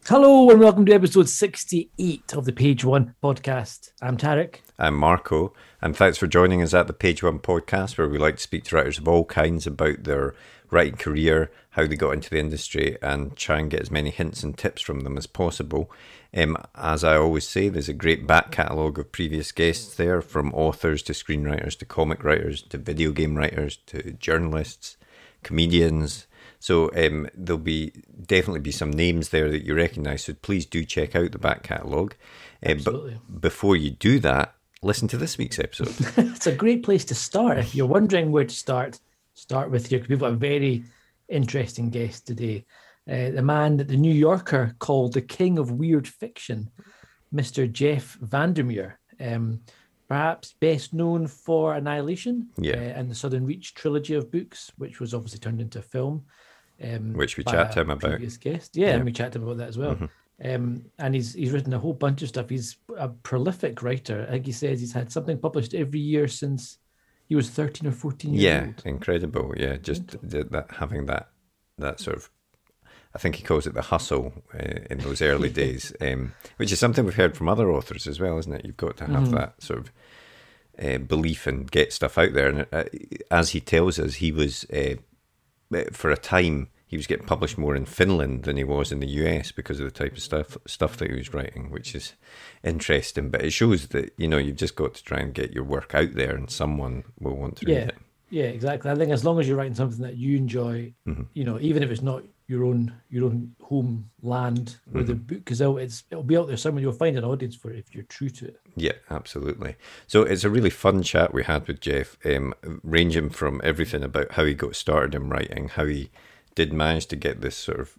Hello and welcome to episode 68 of the Page One podcast. I'm Tarek. I'm Marco, and thanks for joining us at the Page One podcast, where we like to speak to writers of all kinds about their writing career, how they got into the industry, and try and get as many hints and tips from them as possible. As I always say, there's a great back catalogue of previous guests there, from authors to screenwriters to comic writers to video game writers to journalists, comedians. So there'll definitely be some names there that you recognise, so please do check out the back catalogue. Absolutely. But before you do that, listen to this week's episode. It's a great place to start. If you're wondering where to start with here, because we've got a very interesting guest today. The man that the New Yorker called the king of weird fiction, Mr. Jeff Vandermeer. Perhaps best known for Annihilation and the Southern Reach trilogy of books, which was obviously turned into a film. Which we chat to him about. Previous guest. Yeah, and we chat to him about that as well. Mm-hmm. And he's written a whole bunch of stuff. He's a prolific writer. I think he says he's had something published every year since he was 13 or 14 years old. Yeah, incredible. Yeah, just having that sort of, I think he calls it the hustle in those early days, which is something we've heard from other authors as well, isn't it? You've got to have that sort of belief and get stuff out there. And as he tells us, he was, for a time, he was getting published more in Finland than he was in the US because of the type of stuff that he was writing, which is interesting. But it shows that, you've just got to try and get your work out there and someone will want to read it. Yeah, exactly. I think as long as you're writing something that you enjoy, even if it's not your own homeland where the book is out, it'll be out there somewhere. You'll find an audience for it if you're true to it. Yeah, absolutely. So it's a really fun chat we had with Jeff, ranging from everything about how he got started in writing, how he did manage to get this sort of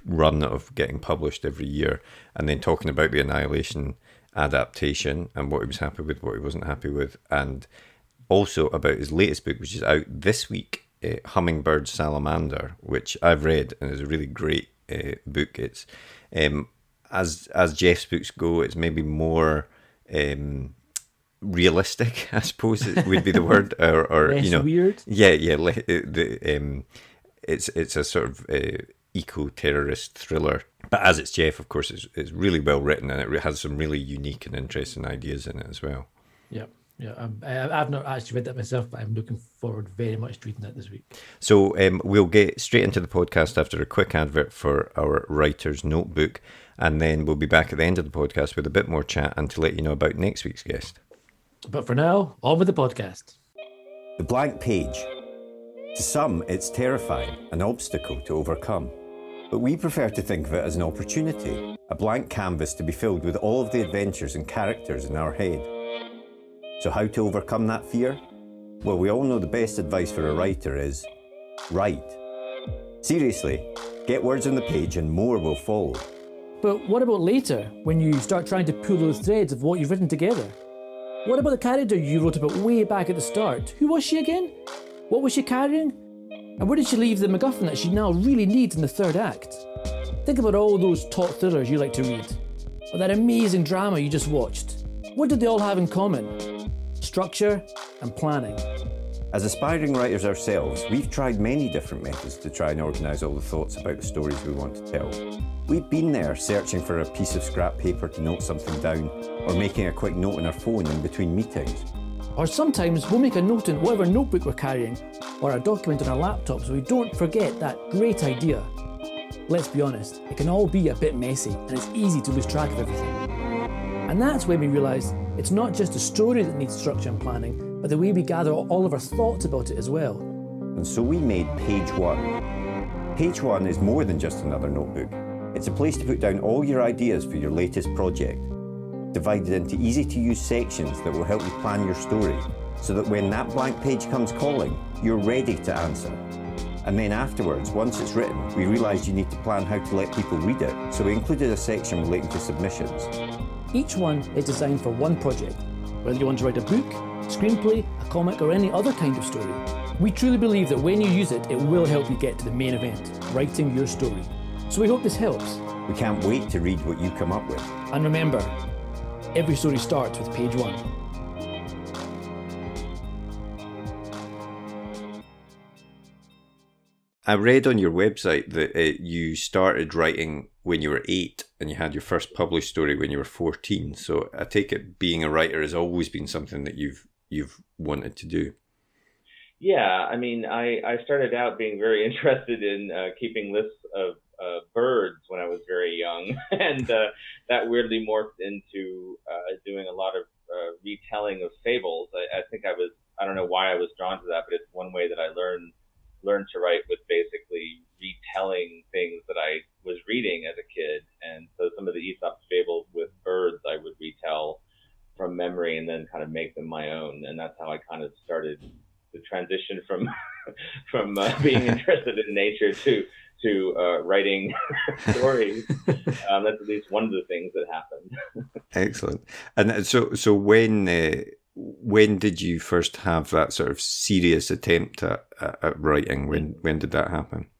run of getting published every year, and then talking about the Annihilation adaptation and what he was happy with, what he wasn't happy with, and also about his latest book, which is out this week, Hummingbird Salamander, which I've read and is a really great book. It's as Jeff's books go, it's maybe more realistic, I suppose it would be the word, or less weird. It's a sort of eco-terrorist thriller, but as it's Jeff, of course, it's really well written, and it has some really unique and interesting ideas in it as well. Yeah, I've not actually read that myself, but I'm looking forward very much to reading that this week. So we'll get straight into the podcast after a quick advert for our writer's notebook, and then we'll be back at the end of the podcast with a bit more chat and to let you know about next week's guest. But for now, on with the podcast. The blank page. To some, it's terrifying, an obstacle to overcome. But we prefer to think of it as an opportunity, a blank canvas to be filled with all of the adventures and characters in our head. So how to overcome that fear? Well, we all know the best advice for a writer is write. Seriously, get words on the page and more will follow. But what about later, when you start trying to pull those threads of what you've written together? What about the character you wrote about way back at the start? Who was she again? What was she carrying? And where did she leave the MacGuffin that she now really needs in the third act? Think about all those top thrillers you like to read, or that amazing drama you just watched. What did they all have in common? Structure and planning. As aspiring writers ourselves, we've tried many different methods to try and organise all the thoughts about the stories we want to tell. We've been there searching for a piece of scrap paper to note something down, or making a quick note on our phone in between meetings. Or sometimes we'll make a note in whatever notebook we're carrying, or a document on our laptop so we don't forget that great idea. Let's be honest, it can all be a bit messy and it's easy to lose track of everything. And that's when we realised it's not just a story that needs structure and planning, but the way we gather all of our thoughts about it as well. And so we made Page One. Page One is more than just another notebook. It's a place to put down all your ideas for your latest project, divided into easy-to-use sections that will help you plan your story, so that when that blank page comes calling, you're ready to answer. And then afterwards, once it's written, we realised you need to plan how to let people read it, so we included a section relating to submissions. Each one is designed for one project, whether you want to write a book, screenplay, a comic, or any other kind of story. We truly believe that when you use it, it will help you get to the main event, writing your story. So we hope this helps. We can't wait to read what you come up with. And remember, every story starts with page 1. I read on your website that you started writing when you were 8 and you had your first published story when you were 14. So I take it being a writer has always been something that you've wanted to do. Yeah, I mean, I started out being very interested in keeping lists of birds when I was very young, and that weirdly morphed into doing a lot of retelling of fables. I don't know why I was drawn to that, but it's one way that I learned to write, with basically retelling things that I was reading as a kid. And so some of the Aesop fables with birds I would retell from memory and then kind of make them my own. And that's how I kind of started the transition from being interested in nature to writing stories. That's at least one of the things that happened. Excellent. And so when did you first have that sort of serious attempt at writing? When did that happen?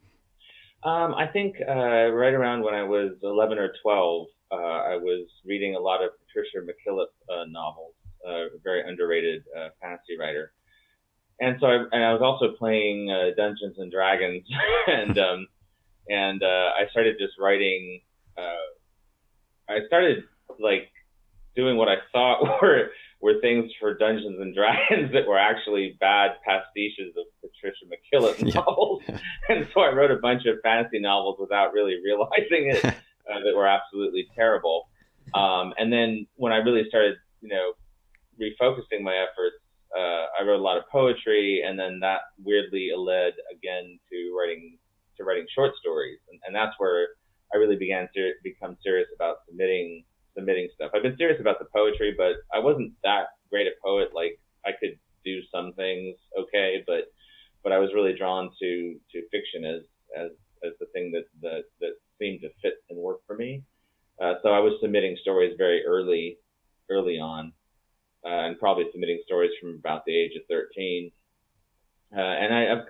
I think right around when I was 11 or 12, I was reading a lot of Patricia McKillip novels, a very underrated fantasy writer. And so I was also playing Dungeons and Dragons, and I started just writing. I started like doing what I thought were things for Dungeons and Dragons that were actually bad pastiches of Patricia McKillip novels. And so I wrote a bunch of fantasy novels without really realizing it, that were absolutely terrible. And then when I really started, refocusing my efforts, I wrote a lot of poetry, and then that weirdly led again to writing short stories. And that's where I really began to become serious about submitting stuff. I've been serious about the poetry, but I wasn't that great a poet. Like, I could do some things okay, but I was really drawn to fiction as the thing that seemed to fit and work for me. So I was submitting stories very early on, and probably submitting stories from about the age of 13. And I'm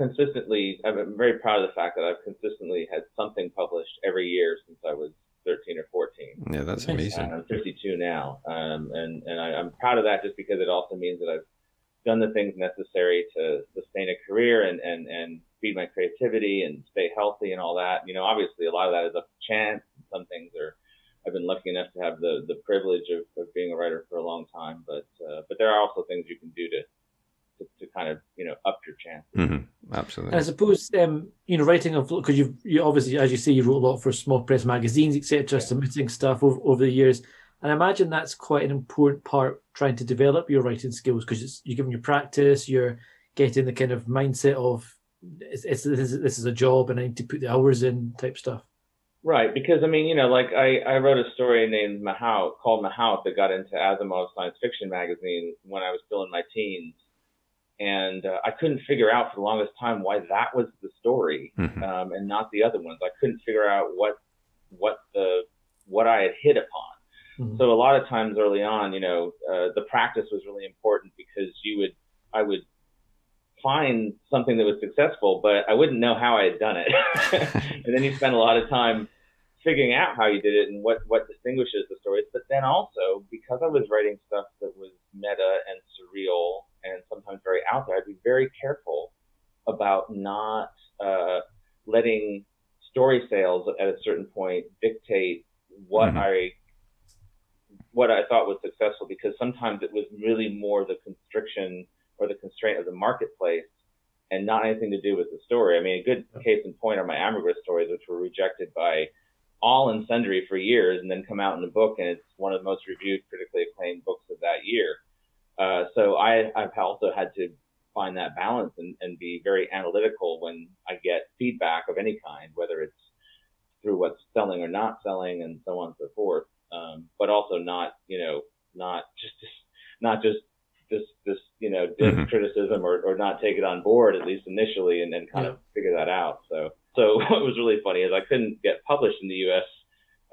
very proud of the fact that I've consistently had something published every year since I was 13 or 14. Yeah, that's amazing. I'm 52 now. And I'm proud of that, just because it also means that I've done the things necessary to sustain a career and feed my creativity and stay healthy and all that. Obviously a lot of that is up to chance. Some things I've been lucky enough to have the privilege of being a writer for a long time, but there are also things you can do to kind of, up your chances. Mm-hmm. Absolutely. And I suppose, writing because you obviously, as you say, you wrote a lot for small press magazines, etc., submitting stuff over the years. And I imagine that's quite an important part, trying to develop your writing skills, because you're giving your practice, you're getting the kind of mindset of this is a job and I need to put the hours in type stuff. Right, because I wrote a story named called Mahout that got into Asimov's science fiction magazine when I was still in my teens. And I couldn't figure out for the longest time why that was the story, and not the other ones. I couldn't figure out what I had hit upon. Mm-hmm. So a lot of times early on, the practice was really important, because I would find something that was successful, but I wouldn't know how I had done it. And then you spend a lot of time figuring out how you did it and what distinguishes the stories. But then also, because I was writing stuff that was meta and surreal and sometimes very out there, I'd be very careful about not letting story sales at a certain point dictate what I thought was successful, because sometimes it was really more the constriction or the constraint of the marketplace and not anything to do with the story. I mean, a good case in point are my ambergris stories, which were rejected by all and sundry for years, and then come out in a book, and it's one of the most reviewed, critically acclaimed books of that year. So I've also had to find that balance and be very analytical when I get feedback of any kind, whether it's through what's selling or not selling, and so on and so forth. But also not just criticism or not take it on board, at least initially, and then kind of figure that out. So what was really funny is I couldn't get published in the U.S.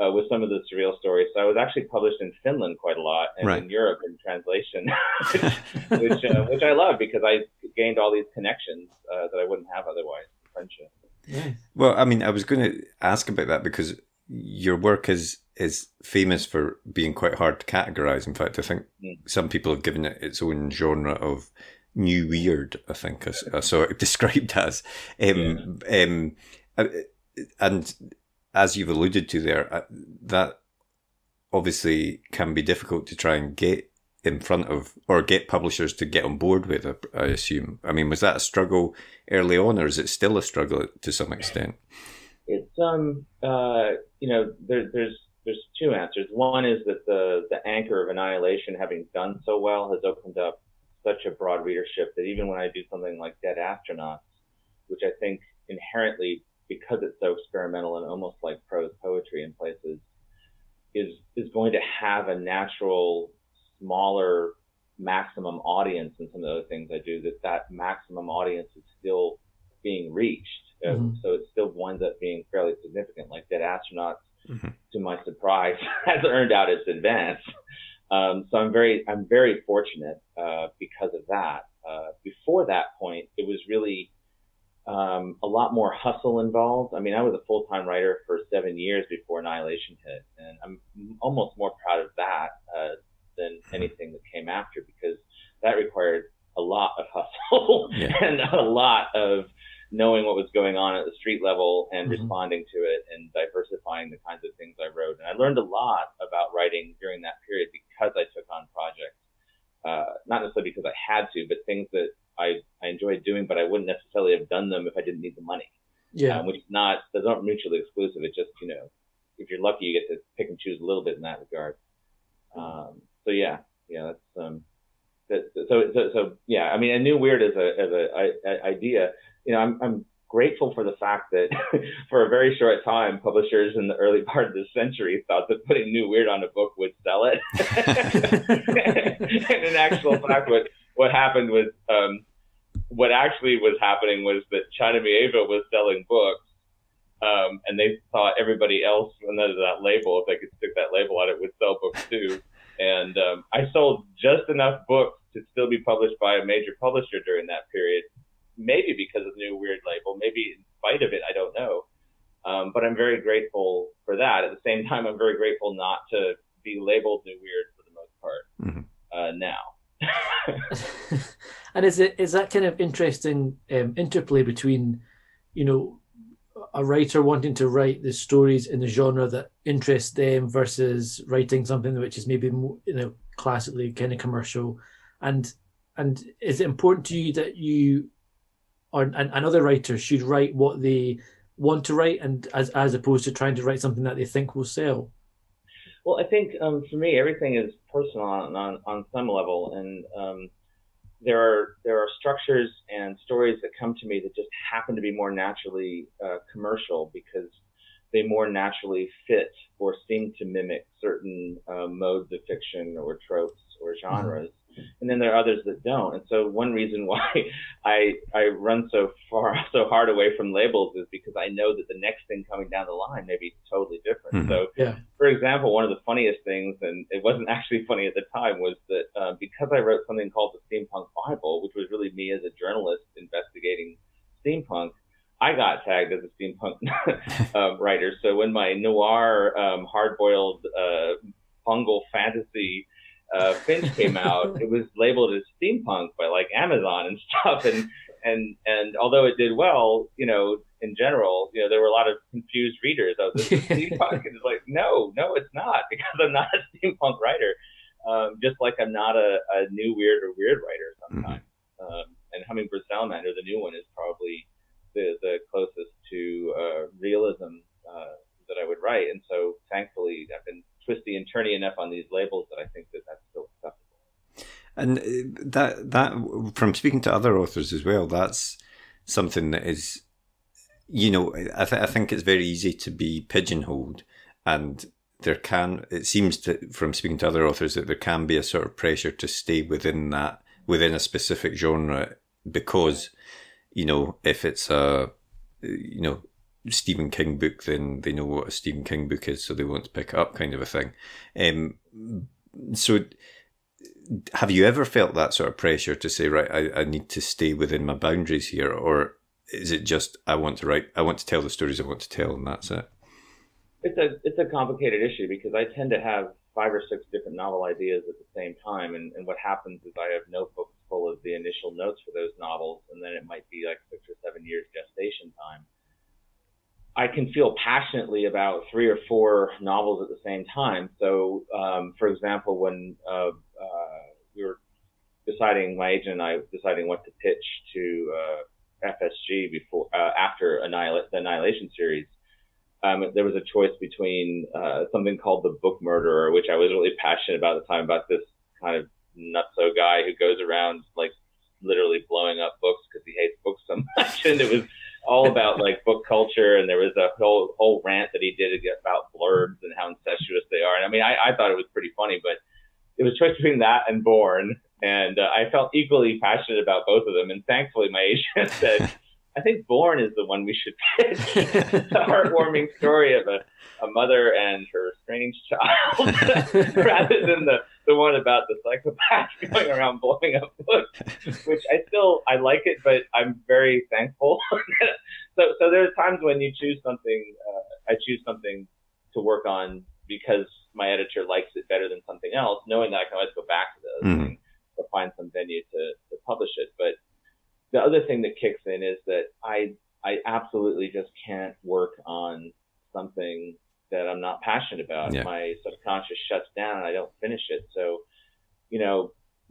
With some of the surreal stories. So I was actually published in Finland quite a lot, and in Europe in translation, which I love, because I gained all these connections that I wouldn't have otherwise in friendship. Yeah. Well, I mean, I was going to ask about that, because your work is is famous for being quite hard to categorize. In fact, I think some people have given it its own genre of new weird, I think I saw it described as. And as you've alluded to there, that obviously can be difficult to try and get in front of, or get publishers to get on board with, I assume. I mean, was that a struggle early on, or is it still a struggle to some extent? It's there's two answers. One is that the anchor of Annihilation, having done so well, has opened up such a broad readership that even when I do something like Dead Astronauts, which I think inherently, because it's so experimental and almost like prose poetry in places, is going to have a natural, smaller maximum audience in some of the other things I do, that maximum audience is still being reached. So it still winds up being fairly significant, like Dead Astronauts, to my surprise, has earned out its advance. So I'm very fortunate because of that. Before that point, it was really a lot more hustle involved. I mean, I was a full-time writer for 7 years before Annihilation hit, and I'm almost more proud of that than anything that came after, because that required a lot of hustle and a lot of knowing what was going on at the street level and responding to it and diversifying the kinds of things I wrote. And I learned a lot about writing during that period because I took on projects, not necessarily because I had to, but things that I enjoyed doing, but I wouldn't necessarily have done them if I didn't need the money. Which is not, those aren't mutually exclusive. It's just, if you're lucky, you get to pick and choose a little bit in that regard. I mean, a new weird as a idea. I'm grateful for the fact that for a very short time, publishers in the early part of this century thought that putting new weird on a book would sell it. And in actual fact, what happened was, what actually was happening was that China Mieva was selling books, and they thought everybody else under that label, if they could stick that label on it, would sell books too. And I sold just enough books to still be published by a major publisher during that period. Maybe because of the new weird label, maybe in spite of it, I don't know. But I'm very grateful for that. At the same time, I'm very grateful not to be labeled new weird for the most part now. And is that kind of interesting interplay between, a writer wanting to write the stories in the genre that interests them versus writing something which is maybe more, classically kind of commercial, and is it important to you that you and other writers should write what they want to write, and as opposed to trying to write something that they think will sell? Well, I think for me, everything is personal on some level, and there are structures and stories that come to me that just happen to be more naturally commercial because they more naturally fit or seem to mimic certain modes of fiction or tropes or genres. And then there are others that don't. And so one reason why I run so hard away from labels is because I know that the next thing coming down the line may be totally different. So, for example, one of the funniest things, and it wasn't actually funny at the time, was that because I wrote something called the Steampunk Bible, which was really me as a journalist investigating steampunk, I got tagged as a steampunk writer. So when my noir, hard-boiled, fungal fantasy Finch came out, it was labeled as steampunk by like Amazon and stuff, and although it did well, in general, there were a lot of confused readers. I was this is steampunk, and it's like, no, it's not, because I'm not a steampunk writer, just like I'm not a new weird or weird writer sometimes. And Hummingbird Salamander, the new one, is probably the closest to realism that I would write, and so thankfully I've been twisty and turny enough on these labels that I think that that's still acceptable. And that from speaking to other authors as well, that's something that is, I think it's very easy to be pigeonholed, and it seems from speaking to other authors that there can be a sort of pressure to stay within a specific genre, because, if it's a, Stephen King book, then they know what a Stephen King book is, so they want to pick it up, kind of a thing. So have you ever felt that sort of pressure to say, right, I need to stay within my boundaries here, or is it just I want to tell the stories I want to tell, and that's it? It's a complicated issue because I tend to have 5 or 6 different novel ideas at the same time, and what happens is I have notebooks full of the initial notes for those novels, and then it might be like 6 or 7 years gestation time. I can feel passionately about 3 or 4 novels at the same time. So, for example, when we were deciding, my agent and I deciding what to pitch to FSG before after the Annihilation series, there was a choice between something called The Book Murderer, which I was really passionate about at the time, about this kind of nutso guy who goes around like literally blowing up books because he hates books so much, and it was all about like book culture, and there was a whole rant that he did about blurbs and how incestuous they are. And I mean, I thought it was pretty funny, but it was a choice between that and Borne, and I felt equally passionate about both of them. And thankfully, my agent said, I think Borne is the one we should pitch. It's a heartwarming story of a mother and her strange child, rather than the one about the psychopath going around blowing up books, which I like it, but I'm very thankful. So there's times when you choose something, I choose something to work on because my editor likes it better than something else, knowing that I can always go back to those and find some venue to publish it. But the other thing that kicks in is that I absolutely just can't work on something that I'm not passionate about. Yeah. My subconscious shuts down and I don't finish it. So,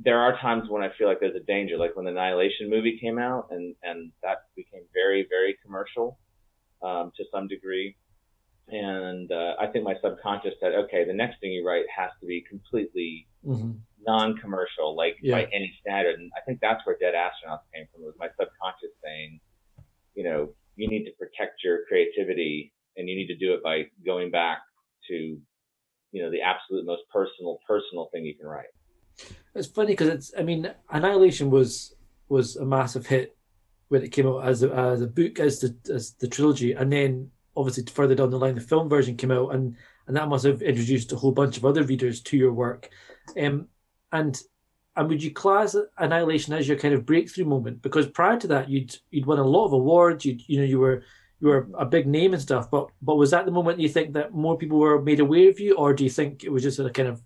there are times when I feel like there's a danger, like when the Annihilation movie came out and that became very, very commercial to some degree. And I think my subconscious said, okay, the next thing you write has to be completely non-commercial, like by any standard. And I think that's where Dead Astronauts came from. It was my subconscious saying, you need to protect your creativity, and you need to do it by going back to, the absolute most personal thing you can write. It's funny because Annihilation was a massive hit when it came out as a book, as the trilogy, and then obviously further down the line the film version came out, and that must have introduced a whole bunch of other readers to your work. And would you class Annihilation as your kind of breakthrough moment? Because prior to that, you'd won a lot of awards. You were a big name and stuff. But was that the moment you think that more people were made aware of you, or do you think it was just a kind of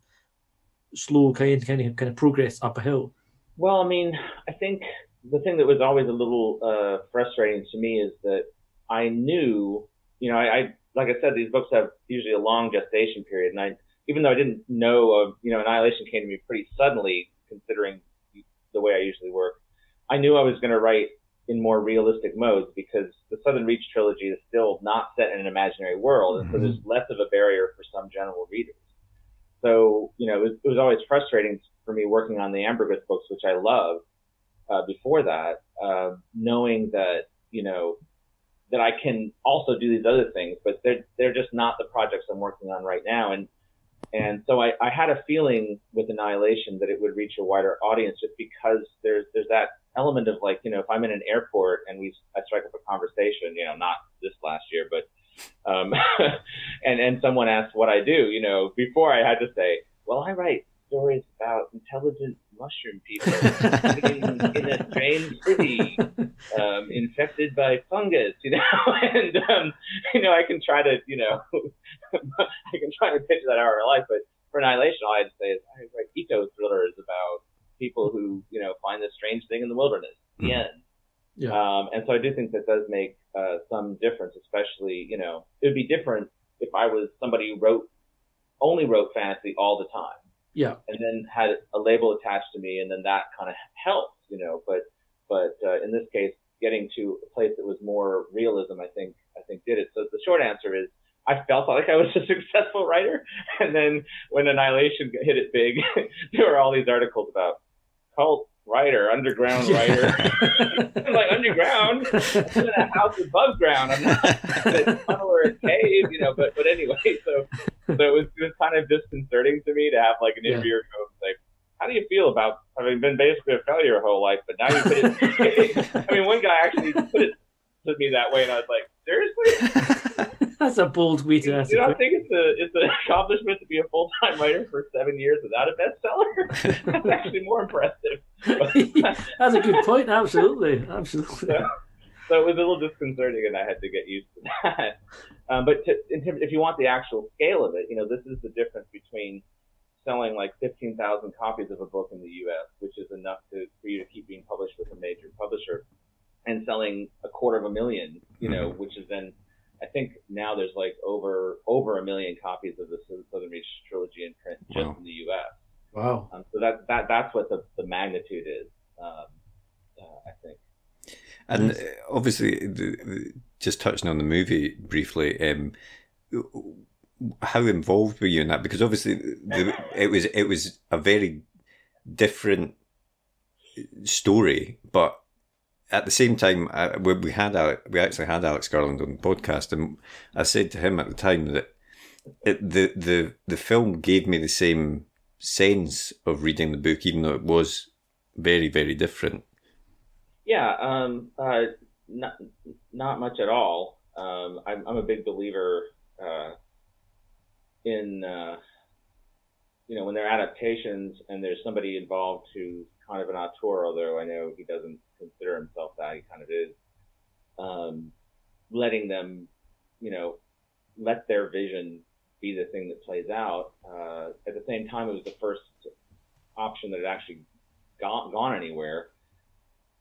slow kind of progress up a hill? Well, I think the thing that was always a little frustrating to me is that I knew, I like I said, these books have usually a long gestation period, and even though I didn't know of, Annihilation came to me pretty suddenly, considering the way I usually work, I knew I was going to write in more realistic modes because the Southern Reach trilogy is still not set in an imaginary world, and so there's less of a barrier for some general readers. So, it was always frustrating for me working on the Ambergris books, which I love, before that, knowing that, that I can also do these other things, but they're just not the projects I'm working on right now. And so I had a feeling with Annihilation that it would reach a wider audience just because there's that element of like, if I'm in an airport and I strike up a conversation, not this last year, but and someone asks what I do, before I had to say, well, I write stories about intelligent mushroom people in a strange city, infected by fungus, and I can try to, I can try to pitch that out of my life, but for Annihilation, all I had to say is I write eco thrillers about people who, find this strange thing in the wilderness. The end. Yeah. And so I do think that does make some difference, especially, it would be different if I was somebody who only wrote fantasy all the time. Yeah. And then had a label attached to me, and then that kind of helps, but in this case, getting to a place that was more realism, I think did it. So the short answer is I felt like I was a successful writer. And then when Annihilation hit it big, there were all these articles about cult writer, underground writer. I'm like, underground? I'm in a house above ground. I'm not in a tunnel or a cave, but anyway, so it was kind of disconcerting to me to have like an interviewer go like, how do you feel about having been basically a failure your whole life, but now you put it one guy actually put it to me that way, and I was like, seriously? That's a bold way to ask. You don't think it's an accomplishment to be a full-time writer for 7 years without a bestseller? That's actually more impressive. That's a good point. Absolutely. So it was a little disconcerting, and I had to get used to that. If you want the actual scale of it, this is the difference between selling like 15,000 copies of a book in the U.S., which is enough for you to keep being published with a major publisher, and selling 250,000, which is then, I think now there's like over 1 million copies of the Southern Reach trilogy in print just in the U.S. Wow. So that's what the magnitude is, I think. And obviously, just touching on the movie briefly, how involved were you in that? Because obviously, it was a very different story, but at the same time, we actually had Alex Garland on the podcast, and I said to him at the time that the film gave me the same sense of reading the book, even though it was very, very different. Yeah, not much at all. I'm a big believer in when there are adaptations and there's somebody involved who's kind of an auteur, although I know he doesn't consider himself that, he kind of is, letting them, let their vision be the thing that plays out. At the same time, it was the first option that had actually gone anywhere.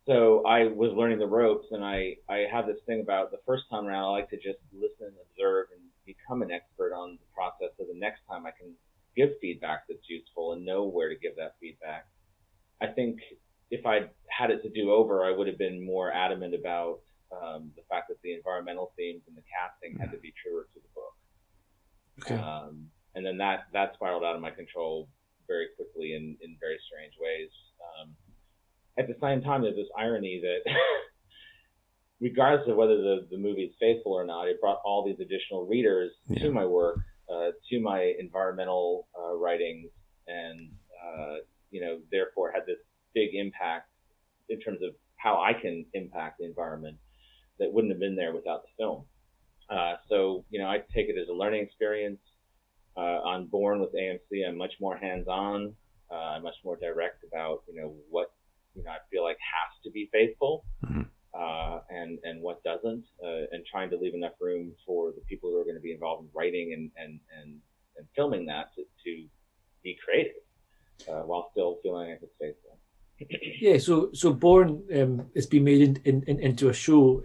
So I was learning the ropes, and I have this thing about the first time around, I like to just listen, observe, and become an expert on the process. So the next time I can give feedback that's useful and know where to give that feedback. I think if I had it to do over, I would have been more adamant about the fact that the environmental themes and the casting had to be truer to the book. Okay. And then that spiraled out of my control very quickly in very strange ways. At the same time, there's this irony that regardless of whether the movie is faithful or not, it brought all these additional readers to my work, to my environmental writings, and therefore had this big impact in terms of how I can impact the environment that wouldn't have been there without the film. So I take it as a learning experience. On Borne with AMC, I'm much more hands-on. I'm much more direct about what I feel like has to be faithful, and what doesn't, and trying to leave enough room for the people who are going to be involved in writing and filming that to be creative, while still feeling like it's faithful. Yeah, so Borne is being made into a show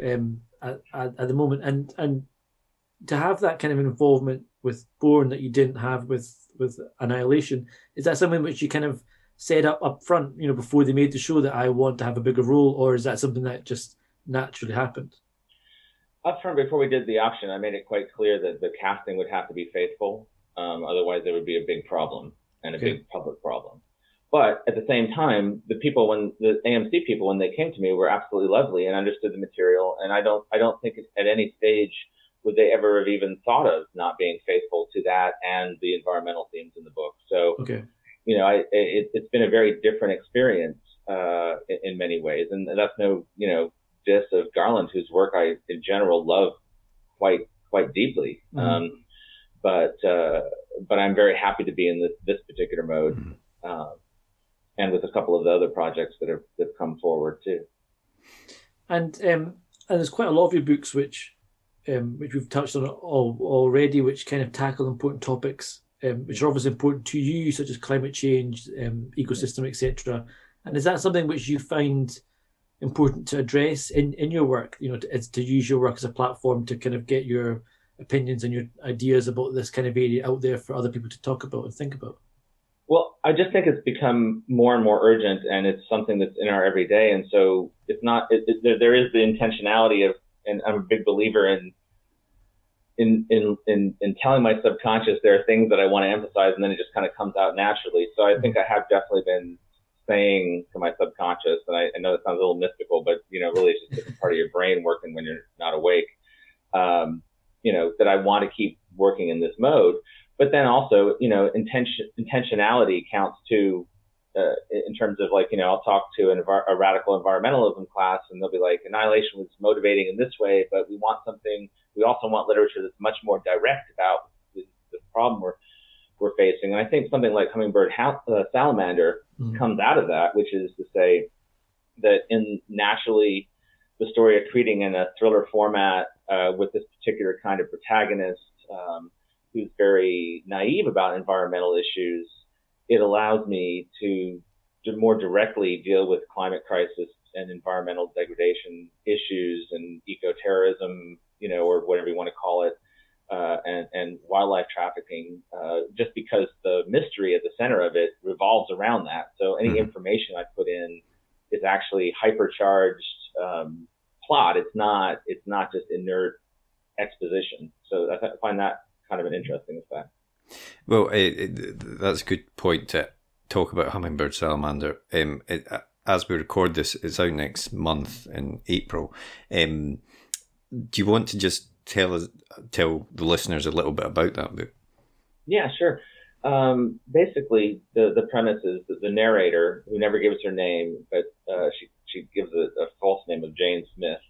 at the moment, and to have that kind of involvement with Borne that you didn't have with Annihilation, is that something which you kind of set up front, before they made the show, that I want to have a bigger role, or is that something that just naturally happened? Up front, before we did the auction, I made it quite clear that the casting would have to be faithful. Otherwise, there would be a big problem and a big public problem. But at the same time, the AMC people, when they came to me, were absolutely lovely and understood the material. And I don't think at any stage would they ever have even thought of not being faithful to that and the environmental themes in the book. So, it's been a very different experience in many ways, and that's no diss of Garland, whose work I in general love quite deeply. But I'm very happy to be in this particular mode, and with a couple of the other projects that have come forward too. And there's quite a lot of your books which we've touched on already, which kind of tackle important topics, which are obviously important to you, such as climate change, ecosystem, etc. And is that something which you find important to address in your work? To use your work as a platform to kind of get your opinions and your ideas about this kind of area out there for other people to talk about and think about? Well, I just think it's become more and more urgent, and it's something that's in our everyday. And so it's not. There is the intentionality of, and I'm a big believer in telling my subconscious there are things that I want to emphasize, and then it just kind of comes out naturally. So I think I have definitely been saying to my subconscious, and I know it sounds a little mystical, but really it's just a different part of your brain working when you're not awake. That I want to keep working in this mode. But then also, intentionality counts too, in terms of I'll talk to a radical environmentalism class, and they'll be like, Annihilation was motivating in this way, but we also want literature that's much more direct about the problem we're facing. And I think something like Hummingbird Salamander comes out of that, which is to say that naturally the story of treating in a thriller format with this particular kind of protagonist who's very naive about environmental issues, it allows me to more directly deal with climate crisis and environmental degradation issues and eco-terrorism, or whatever you want to call it, and wildlife trafficking, just because the mystery at the center of it revolves around that. So any information I put in is actually hypercharged plot. It's not just inert exposition. So I find that kind of an interesting effect. Well, that's a good point to talk about Hummingbird Salamander. As we record this, it's out next month in April. Do you want to just tell the listeners a little bit about that book? Yeah, sure. Basically, the premise is that the narrator, who never gives her name, but she gives a false name of Jane Smith.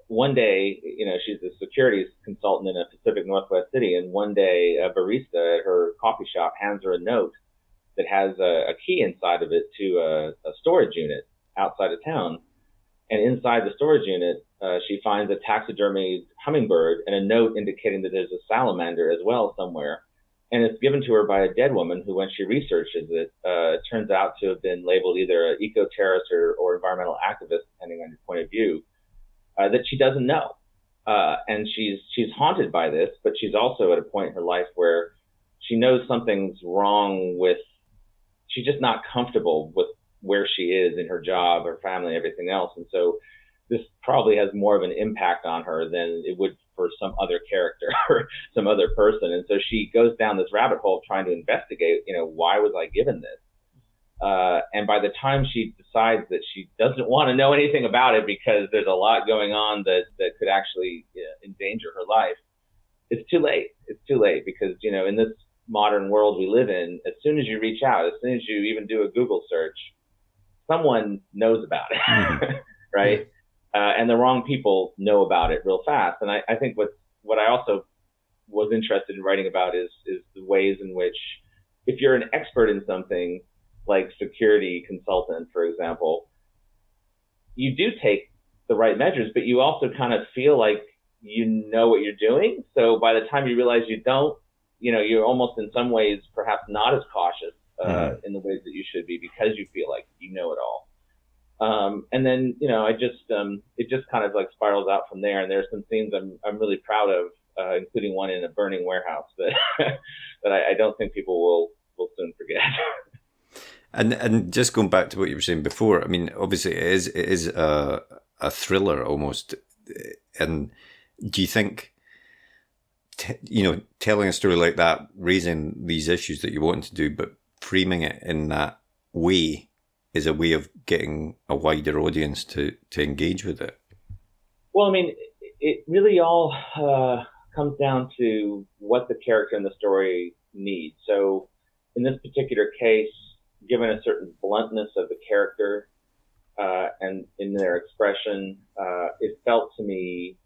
One day, she's a securities consultant in a Pacific Northwest city, and one day a barista at her coffee shop hands her a note that has a key inside of it to a storage unit outside of town. And inside the storage unit, she finds a taxidermied hummingbird and a note indicating that there's a salamander as well somewhere. And it's given to her by a dead woman who, when she researches it, turns out to have been labeled either an eco-terrorist or environmental activist, depending on your point of view, that she doesn't know. And she's haunted by this, but she's also at a point in her life where she knows something's wrong with, she's just not comfortable with where she is in her job, her family, everything else. And so this probably has more of an impact on her than it would for some other character or some other person. And so she goes down this rabbit hole trying to investigate, why was I given this? And by the time she decides that she doesn't want to know anything about it because there's a lot going on that could actually endanger her life, it's too late. It's too late because, in this modern world we live in, as soon as you reach out, as soon as you even do a Google search, someone knows about it, right? And the wrong people know about it real fast. And I think what I also was interested in writing about is the ways in which, if you're an expert in something, like security consultant, for example, you do take the right measures, but you also kind of feel like you know what you're doing. So by the time you realize you don't, you're almost in some ways perhaps not as cautious in the ways that you should be because you feel like you know it all. And then, it just kind of like spirals out from there. And there's some scenes I'm really proud of, including one in a burning warehouse that that I don't think people will soon forget. And just going back to what you were saying before, I mean, obviously it is a thriller almost. And do you think, telling a story like that, raising these issues that you want to do, but framing it in that way is a way of getting a wider audience to engage with it? Well, I mean, it really all comes down to what the character in the story needs. So in this particular case, given a certain bluntness of the character and in their expression, it felt to me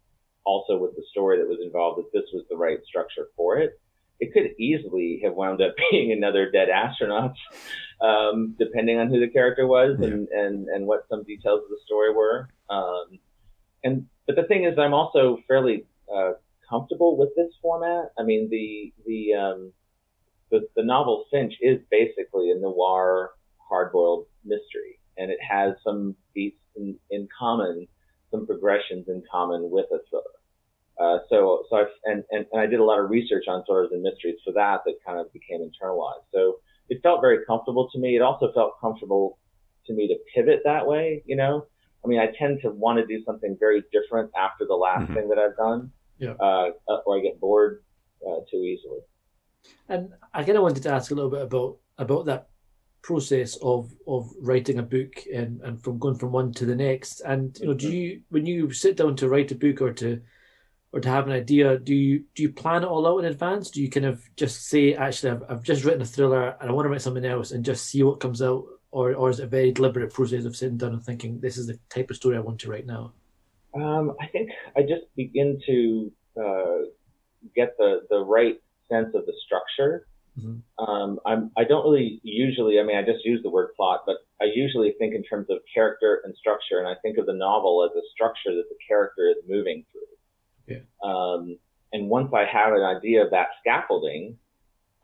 also with the story that was involved that this was the right structure for it. It could easily have wound up being another dead astronaut, depending on who the character was and what some details of the story were. But the thing is, I'm also fairly comfortable with this format. I mean, the novel Finch is basically a noir, hard-boiled mystery, and it has some beats in common, some progressions in common with a thriller. So I did a lot of research on thrillers and mysteries for that kind of became internalized. So it felt very comfortable to me. It also felt comfortable to me to pivot that way. I mean, I tend to want to do something very different after the last thing that I've done, or I get bored too easily. And I kind of wanted to ask a little bit about that process of writing a book and from going from one to the next. And do you, when you sit down to write a book or to have an idea, do you plan it all out in advance? Do you kind of just say, actually, I've just written a thriller and I want to write something else and just see what comes out, or is it a very deliberate process of sitting down and thinking, this is the type of story I want to write now? I think I just begin to get the right sense of the structure. I don't really usually, I just use the word plot, but I usually think in terms of character and structure, and I think of the novel as a structure that the character is moving through. And once I have an idea of that scaffolding,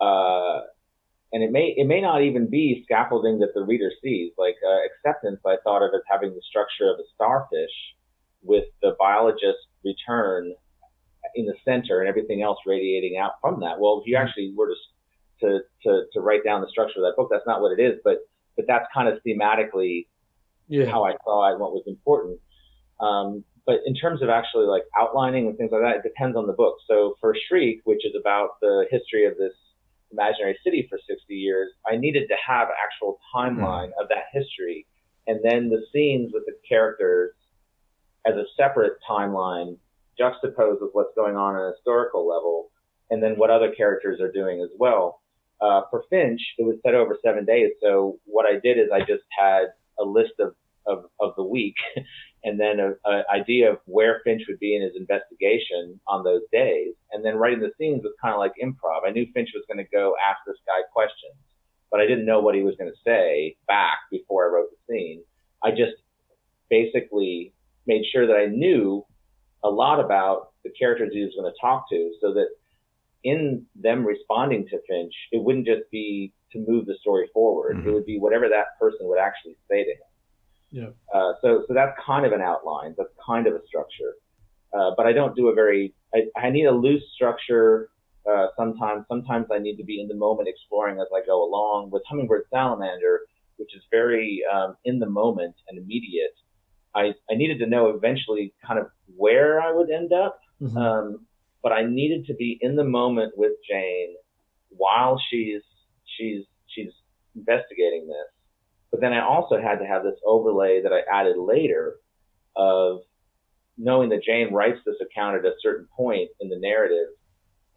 and it may not even be scaffolding that the reader sees. Like acceptance, I thought of as having the structure of a starfish with the biologist return in the center and everything else radiating out from that. Well, if you actually were to write down the structure of that book, that's not what it is, but that's kind of thematically how I saw it and what was important. But in terms of actually like outlining and things like that, it depends on the book. So for Shriek, which is about the history of this imaginary city for 60 years, I needed to have actual timeline of that history, and then the scenes with the characters as a separate timeline juxtaposed with what's going on a historical level, and then what other characters are doing as well. For Finch, it was set over 7 days. So what I did is I just had a list of the week and then an idea of where Finch would be in his investigation on those days. And then writing the scenes was kind of like improv. I knew Finch was going to go ask this guy questions, but I didn't know what he was going to say back before I wrote the scene. I just basically made sure that I knew a lot about the characters he was going to talk to, so that in them responding to Finch, it wouldn't just be to move the story forward. It would be whatever that person would actually say to him. Yeah. So that's kind of an outline. That's kind of a structure. But I don't do I need a loose structure. Sometimes I need to be in the moment exploring as I go along. With Hummingbird Salamander, which is very in the moment and immediate, I needed to know eventually kind of where I would end up. But I needed to be in the moment with Jane while she's investigating this. But then I also had to have this overlay that I added later of knowing that Jane writes this account at a certain point in the narrative,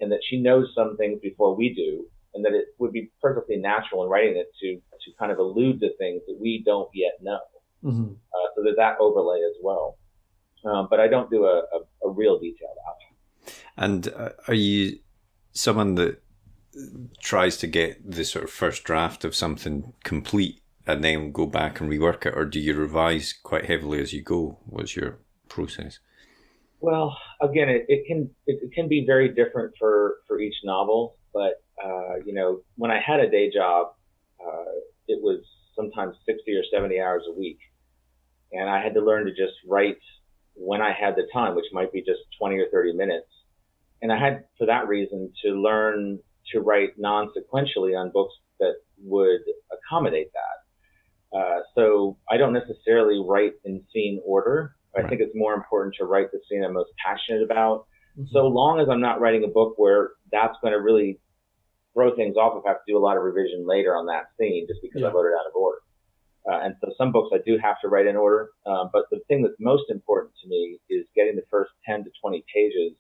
and that she knows some things before we do, and that it would be perfectly natural in writing it to kind of allude to things that we don't yet know. So there's that overlay as well. But I don't do a real detailed outline. And are you someone that tries to get the sort of first draft of something complete and then go back and rework it, or do you revise quite heavily as you go? What's your process? Well, again, it can be very different for each novel, but when I had a day job, it was sometimes 60 or 70 hours a week, and I had to learn to just write when I had the time, which might be just 20 or 30 minutes. And I had, for that reason, to learn to write non-sequentially on books that would accommodate that. So I don't necessarily write in scene order. I think it's more important to write the scene I'm most passionate about. So long as I'm not writing a book where that's going to really throw things off if I have to do a lot of revision later on that scene just because I wrote it out of order. And so some books I do have to write in order. But the thing that's most important to me is getting the first 10 to 20 pages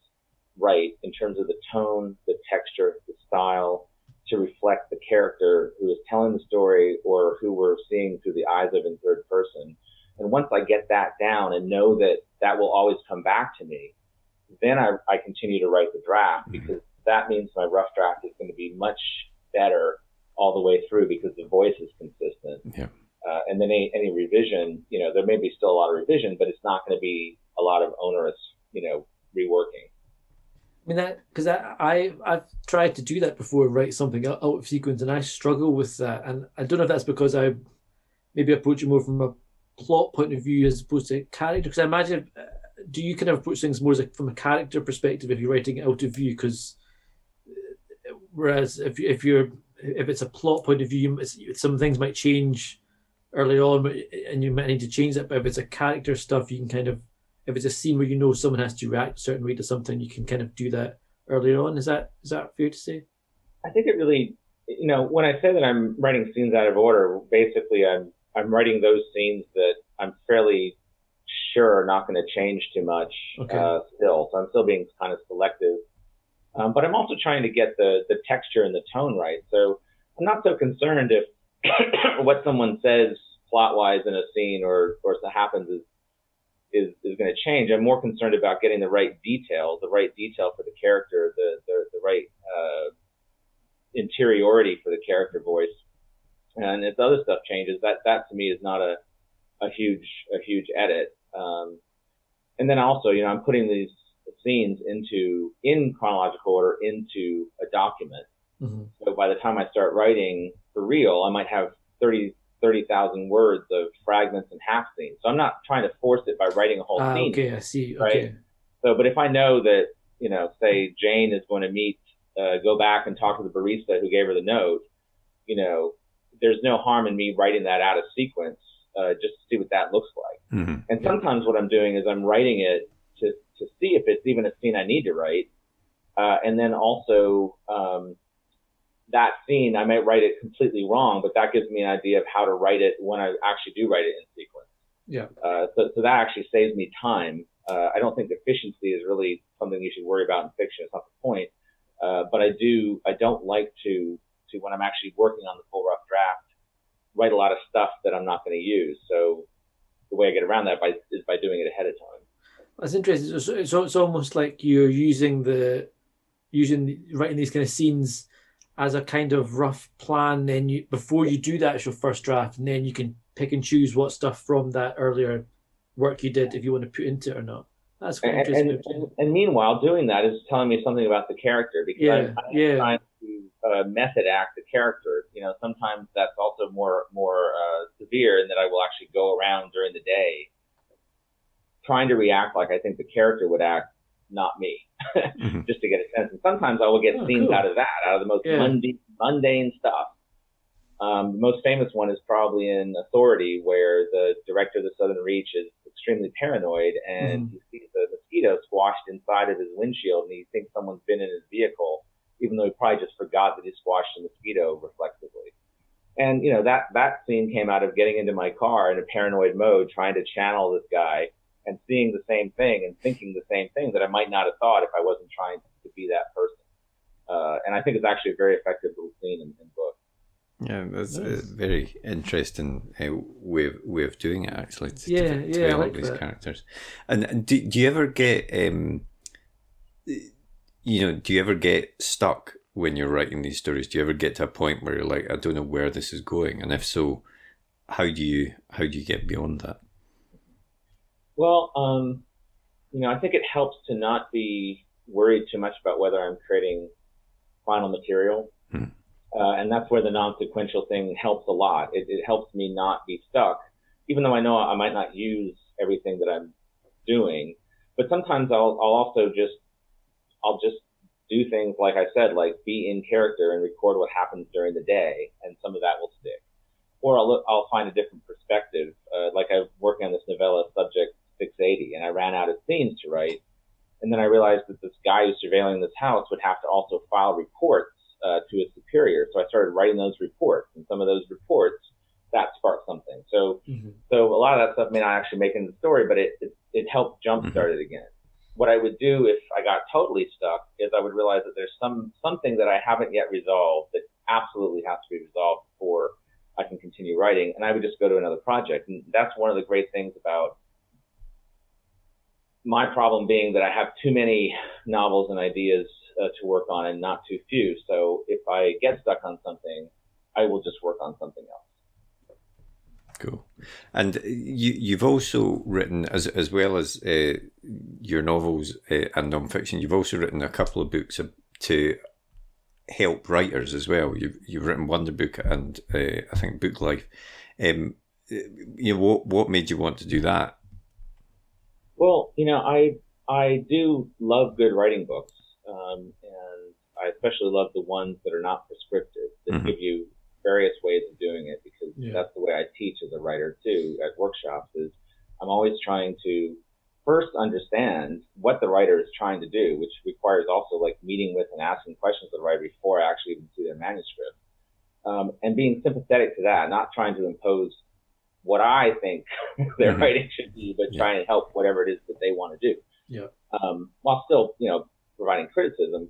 right in terms of the tone, the texture, the style, to reflect the character who is telling the story or who we're seeing through the eyes of in third person. And once I get that down and know that that will always come back to me, then I continue to write the draft, because that means my rough draft is going to be much better all the way through because the voice is consistent. And then any revision, there may be still a lot of revision, but it's not going to be a lot of onerous, reworking. I mean, because I've tried to do that before, write something out of sequence, and I struggle with that. And I don't know if that's because I maybe approach it more from a plot point of view as opposed to character. Because I imagine, do you kind of approach things more from a character perspective if you're writing it out of view? Because whereas if it's a plot point of view, some things might change early on, and you might need to change that. But if it's a character stuff, you can kind of, if it's a scene where someone has to react a certain way to something, you can kind of do that earlier on. Is that fair to say? I think it really, when I say that I'm writing scenes out of order, basically I'm writing those scenes that I'm fairly sure are not going to change too much still. So I'm still being kind of selective. But I'm also trying to get the texture and the tone right. So I'm not so concerned if what someone says plot-wise in a scene or happens is going to change. I'm more concerned about getting the right detail for the character, the right interiority for the character voice. And if the other stuff changes, that to me is not a huge edit. And then also, I'm putting the scenes in chronological order into a document. Mm-hmm. So by the time I start writing for real, I might have 30,000 words of fragments and half scenes. So I'm not trying to force it by writing a whole scene. Okay, I see. Right? Okay. So, but if I know that, say Jane is going to go back and talk to the barista who gave her the note, there's no harm in me writing that out of sequence, just to see what that looks like. Mm-hmm. And sometimes what I'm doing is I'm writing it to see if it's even a scene I need to write. And then also, that scene, I might write it completely wrong, but that gives me an idea of how to write it when I actually do write it in sequence. Yeah. So that actually saves me time. I don't think efficiency is really something you should worry about in fiction. It's not the point. But I don't like to when I'm actually working on the full rough draft, write a lot of stuff that I'm not going to use. So the way I get around that is by doing it ahead of time. That's interesting. So it's almost like you're writing these kind of scenes as a kind of rough plan. Then before you do that actual first draft, and then you can pick and choose what stuff from that earlier work you did if you want to put into it or not. That's quite interesting. And meanwhile, doing that is telling me something about the character, because I'm trying to method act the character. Sometimes that's also more severe in that I will actually go around during the day trying to react like I think the character would act, not me, just to get a sense. And sometimes I will get scenes out of the most mundane stuff. The most famous one is probably in Authority, where the director of the Southern Reach is extremely paranoid, and he sees a mosquito squashed inside of his windshield, and he thinks someone's been in his vehicle, even though he probably just forgot that he squashed a mosquito reflexively. And, that scene came out of getting into my car in a paranoid mode, trying to channel this guy and seeing the same thing and thinking the same thing that I might not have thought if I wasn't trying to be that person. And I think it's actually a very effective little scene in the book. Yeah, that's a very interesting way of doing it, actually. To develop like these characters. And do you ever get, do you ever get stuck when you're writing these stories? Do you ever get to a point where you're like, I don't know where this is going? And if so, how do you get beyond that? Well, I think it helps to not be worried too much about whether I'm creating final material. And that's where the non-sequential thing helps a lot. It helps me not be stuck, even though I know I might not use everything that I'm doing. But sometimes I'll just do things, like I said, like be in character and record what happens during the day, and some of that will stick. Or I'll find a different perspective. Like I'm working on this novella, Subject 680, and I ran out of scenes to write. And then I realized that this guy who's surveilling this house would have to also file reports to his superior. So I started writing those reports, and some of those reports, that sparked something. So so a lot of that stuff may not actually make it into the story, but it helped jumpstart it again. What I would do if I got totally stuck is I would realize that there's something that I haven't yet resolved that absolutely has to be resolved before I can continue writing, and I would just go to another project. And that's one of the great things about my problem being that I have too many novels and ideas to work on and not too few. So if I get stuck on something, I will just work on something else. Cool. And you've also written, as well as your novels and non-fiction, you've also written a couple of books to help writers as well. You've written Wonder Book and I think Book Life. What made you want to do that? Well, I do love good writing books, and I especially love the ones that are not prescriptive, that give you various ways of doing it, because that's the way I teach as a writer too at workshops. Is I'm always trying to first understand what the writer is trying to do, which requires also like meeting with and asking questions of the writer before I actually even see their manuscript, and being sympathetic to that, not trying to impose what I think their writing should be, but trying to help whatever it is that they want to do. Yeah. While still, providing criticism,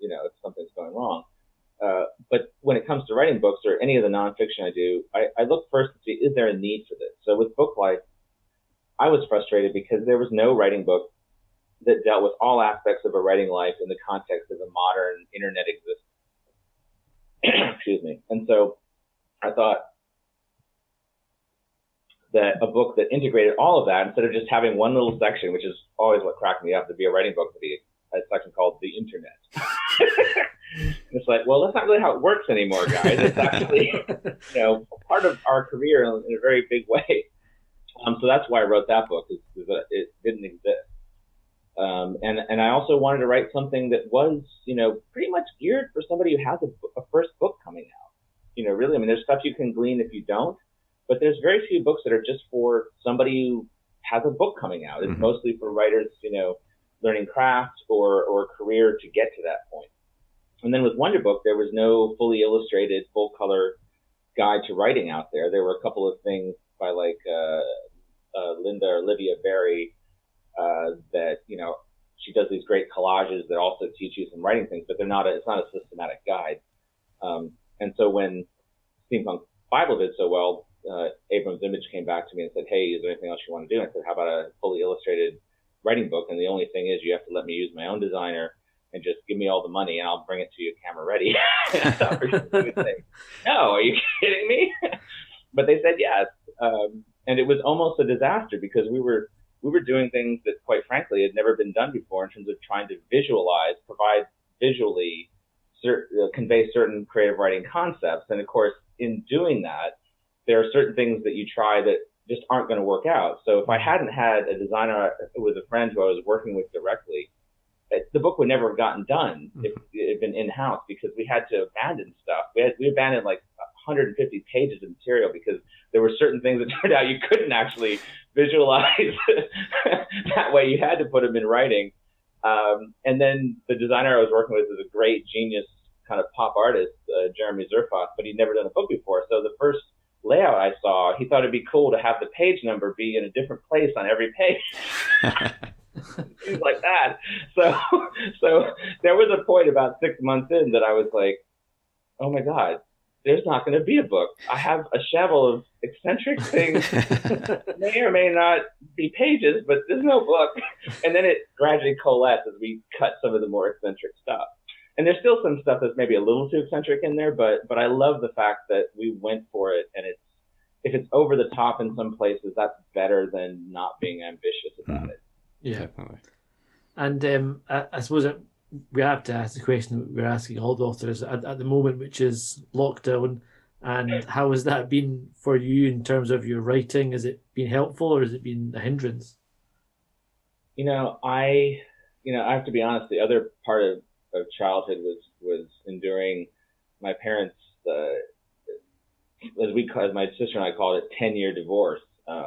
if something's going wrong. But when it comes to writing books or any of the nonfiction I do, I look first to see, is there a need for this? So with Book Life, I was frustrated because there was no writing book that dealt with all aspects of a writing life in the context of a modern internet existence. Excuse me. And so I thought, that a book that integrated all of that instead of just having one little section, which is always what cracked me up, to be a writing book, to be a section called the internet. It's like, well, that's not really how it works anymore, guys. It's actually, part of our career in a very big way. So that's why I wrote that book, is that it didn't exist. And I also wanted to write something that was, pretty much geared for somebody who has a first book coming out. Really, I mean, there's stuff you can glean if you don't, but there's very few books that are just for somebody who has a book coming out. It's mostly for writers, learning craft or career to get to that point. And then with Wonder Book, there was no fully illustrated, full color guide to writing out there. There were a couple of things by Olivia Berry, that, she does these great collages that also teach you some writing things, but it's not a systematic guide. And so when Steampunk Bible did so well, Abrams Image came back to me and said, hey, is there anything else you want to do? And I said, how about a fully illustrated writing book? And the only thing is you have to let me use my own designer and just give me all the money and I'll bring it to you camera ready. And I thought for sure they would say, no, are you kidding me? But they said yes. And it was almost a disaster because we were doing things that, quite frankly, had never been done before in terms of trying to provide visually, convey certain creative writing concepts. And of course, in doing that, there are certain things that you try that just aren't going to work out. So if I hadn't had a designer with a friend who I was working with directly, the book would never have gotten done if it had been in-house, because we had to abandon stuff. We abandoned like 150 pages of material because there were certain things that turned out you couldn't actually visualize that way. You had to put them in writing. And then the designer I was working with is a great genius kind of pop artist, Jeremy Zerfoss, but he'd never done a book before. So the first layout I saw, he thought it'd be cool to have the page number be in a different place on every page. Things like that. So there was a point about 6 months in that I was like, oh my God, there's not going to be a book. I have a shovel of eccentric things that may or may not be pages, but there's no book. And then it gradually coalesced as we cut some of the more eccentric stuff. And there's still some stuff that's maybe a little too eccentric in there, but I love the fact that we went for it. And if it's over the top in some places, that's better than not being ambitious about it. Yeah, definitely. And I suppose we have to ask the question that we're asking all the authors at the moment, which is lockdown. And how has that been for you in terms of your writing? Has it been helpful or has it been a hindrance? I have to be honest. The other part of childhood was enduring my parents, as my sister and I called it, 10-year divorce,